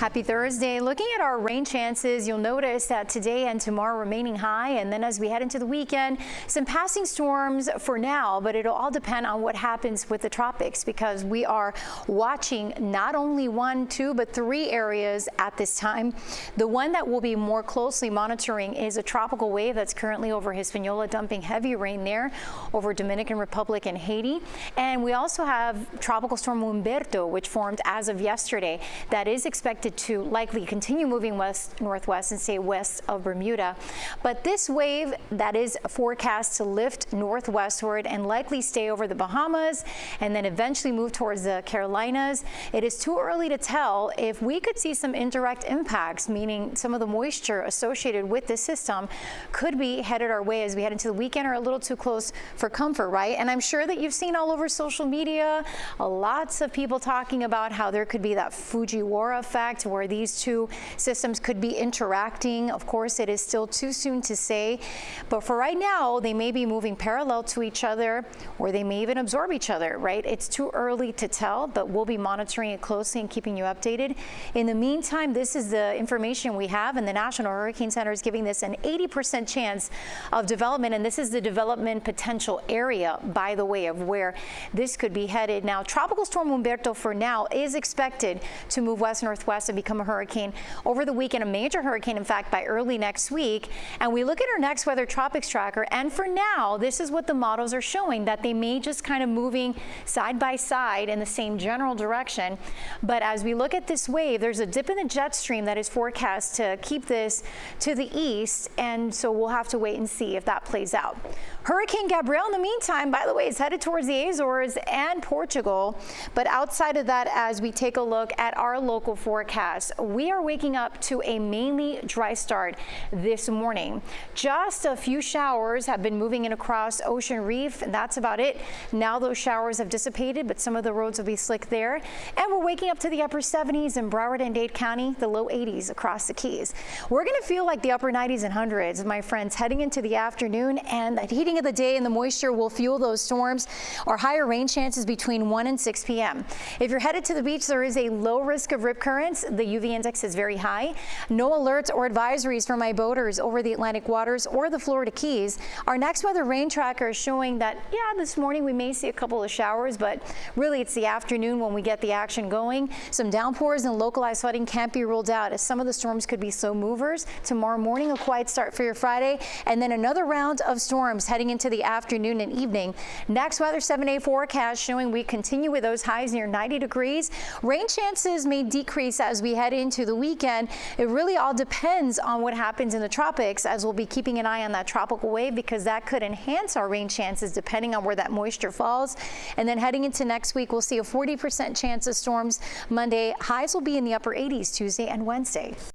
Happy Thursday. Looking at our rain chances, you'll notice that today and tomorrow remaining high, and then as we head into the weekend, some passing storms for now, but it'll all depend on what happens with the tropics because we are watching not only 1, 2, but 3 areas at this time. The one that we'll be more closely monitoring is a tropical wave that's currently over Hispaniola, dumping heavy rain there over Dominican Republic and Haiti. And we also have Tropical Storm Humidity, which formed as of yesterday, that is expected to likely continue moving west-northwest and stay west of Bermuda. But this wave that is forecast to lift northwestward and likely stay over the Bahamas and then eventually move towards the Carolinas. It is too early to tell if we could see some indirect impacts, meaning some of the moisture associated with this system could be headed our way as we head into the weekend or a little too close for comfort, right? And I'm sure that you've seen all over social media, lots of people talking about how there could be that Fujiwara effect where these two systems could be interacting. Of course, it is still too soon to say, but for right now, they may be moving parallel to each other or they may even absorb each other, right? It's too early to tell, but we'll be monitoring it closely and keeping you updated. In the meantime, this is the information we have, and the National Hurricane Center is giving this an 80% chance of development, and this is the development potential area, by the way, of where this could be headed. Now, Tropical Storm Humidity for now is expected to move west-northwest and become a hurricane over the weekend, a major hurricane, in fact, by early next week. And we look at our next weather tropics tracker, and for now, this is what the models are showing, that they may just kind of moving side by side in the same general direction. But as we look at this wave, there's a dip in the jet stream that is forecast to keep this to the east, and so we'll have to wait and see if that plays out. Hurricane Gabrielle, in the meantime, by the way, is headed towards the Azores and Portugal. But outside of that, as we take a look at our local forecast, we are waking up to a mainly dry start this morning. Just a few showers have been moving in across Ocean Reef, and that's about it. Now those showers have dissipated, but some of the roads will be slick there. And we're waking up to the upper 70s in Broward and Dade County, the low 80s across the Keys. We're going to feel like the upper 90s and hundreds, my friends, heading into the afternoon, and that heating of the day and the moisture will fuel those storms or higher rain chances between 1 and 6 p.m. If you're headed to the beach, there is a low risk of rip currents. The UV index is very high. No alerts or advisories for my boaters over the Atlantic waters or the Florida Keys. Our next weather rain tracker is showing that, yeah, this morning we may see a couple of showers, but really it's the afternoon when we get the action going. Some downpours and localized flooding can't be ruled out as some of the storms could be slow movers. Tomorrow morning, a quiet start for your Friday, and then another round of storms heading into the afternoon and evening. Next weather 7-day forecast showing we continue with those highs near 90 degrees. Rain chances may decrease as we head into the weekend. It really all depends on what happens in the tropics, as we'll be keeping an eye on that tropical wave because that could enhance our rain chances depending on where that moisture falls. And then heading into next week, we'll see a 40% chance of storms Monday. Highs will be in the upper 80s Tuesday and Wednesday.